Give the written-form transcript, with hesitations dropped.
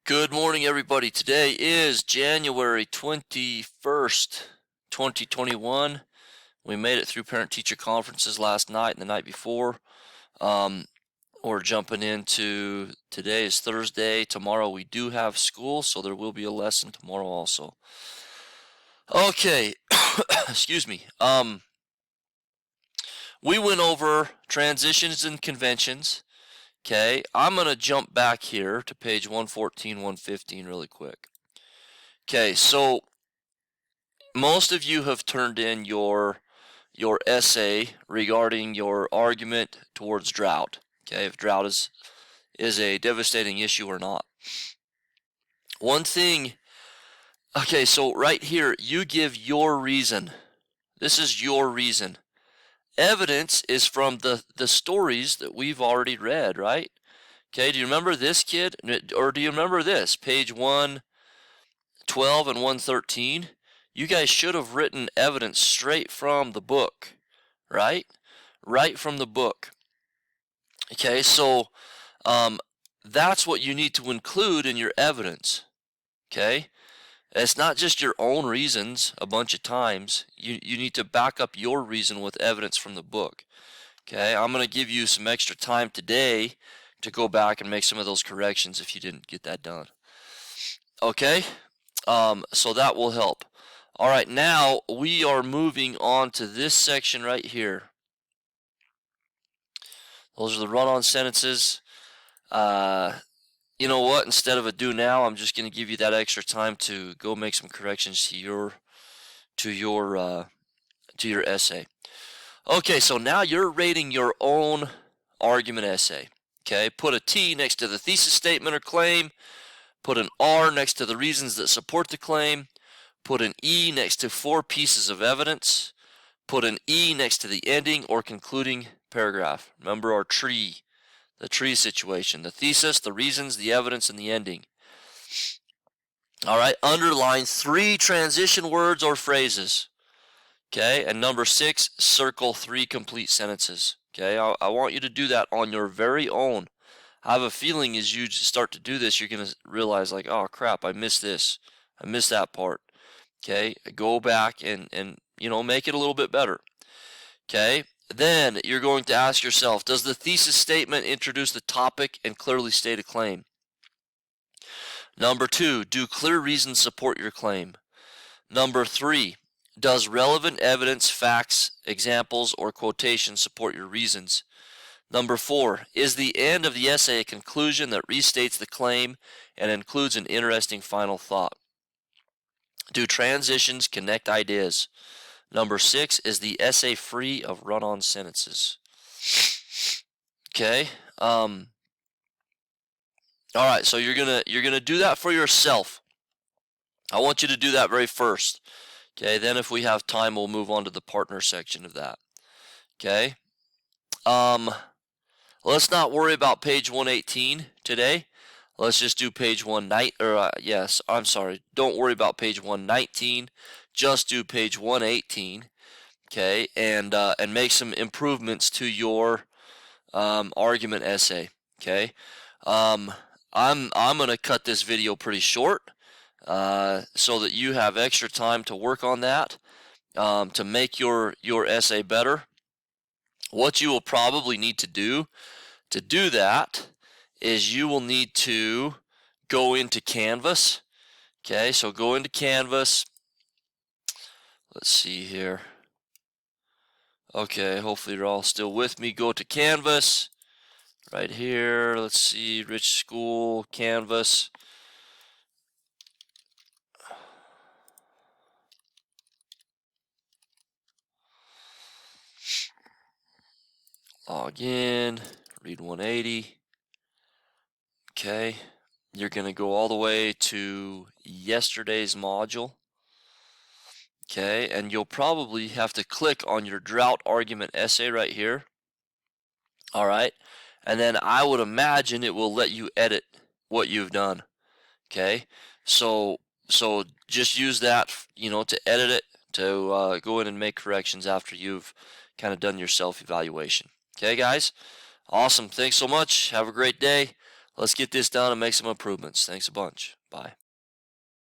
Good morning, everybody. Today is January 21st, 2021. We made it through parent-teacher conferences last night and the night before. We're jumping into today is Thursday. Tomorrow we do have school, so there will be a lesson tomorrow also. Okay, excuse me. We went over transitions and conventions. Okay, I'm going to jump back here to page 114, 115 really quick. Okay, so most of you have turned in your essay regarding your argument towards drought. Okay, if drought is a devastating issue or not. One thing, okay, so right here, you give your reason. This is your reason. Evidence is from the stories that we've already read, right? Okay, do you remember this, kid? Or do you remember this? Page 112 and 113? You guys should have written evidence straight from the book, right? Right from the book. Okay, so that's what you need to include in your evidence, okay? It's not just your own reasons a bunch of times. You need to back up your reason with evidence from the book. Okay, I'm going to give you some extra time today to go back and make some of those corrections if you didn't get that done. Okay, so that will help. All right, now we are moving on to this section right here. Those are the run-on sentences. You know what? Instead of a do now, I'm just going to give you that extra time to go make some corrections to your essay. Okay, so now you're rating your own argument essay. Okay, put a T next to the thesis statement or claim. Put an R next to the reasons that support the claim. Put an E next to 4 pieces of evidence. Put an E next to the ending or concluding paragraph. Remember our tree. The tree situation, the thesis, the reasons, the evidence, and the ending. All right, underline 3 transition words or phrases. Okay, and number 6, circle 3 complete sentences. Okay, I want you to do that on your very own. I have a feeling as you start to do this, you're going to realize like, oh crap, I missed this. I missed that part. Okay, go back and make it a little bit better. Okay. Then you're going to ask yourself, does the thesis statement introduce the topic and clearly state a claim? Number 2, do clear reasons support your claim? Number 3, does relevant evidence, facts, examples, or quotations support your reasons? Number 4, is the end of the essay a conclusion that restates the claim and includes an interesting final thought? Do transitions connect ideas? Number 6, is the essay free of run-on sentences? Okay. All right, so you're gonna do that for yourself. I want you to do that very first. Okay, then if we have time, we'll move on to the partner section of that. Okay. Let's not worry about page 118 today. Let's just do page 119. Don't worry about page 119. Just do page 118. Okay, and make some improvements to your argument essay. Okay, I'm gonna cut this video pretty short so that you have extra time to work on that to make your essay better. What you will probably need to do that is you will need to go into Canvas. Okay, so go into Canvas. Let's see here. Okay, hopefully you're all still with me. Go to Canvas. Right here, let's see, Rich School, Canvas. Log in, read 180. Okay, you're going to go all the way to yesterday's module. Okay, and you'll probably have to click on your drought argument essay right here. All right, and then I would imagine it will let you edit what you've done. Okay, so just use that, to edit it, to go in and make corrections after you've kind of done your self-evaluation. Okay, guys? Awesome. Thanks so much. Have a great day. Let's get this done and make some improvements. Thanks a bunch. Bye.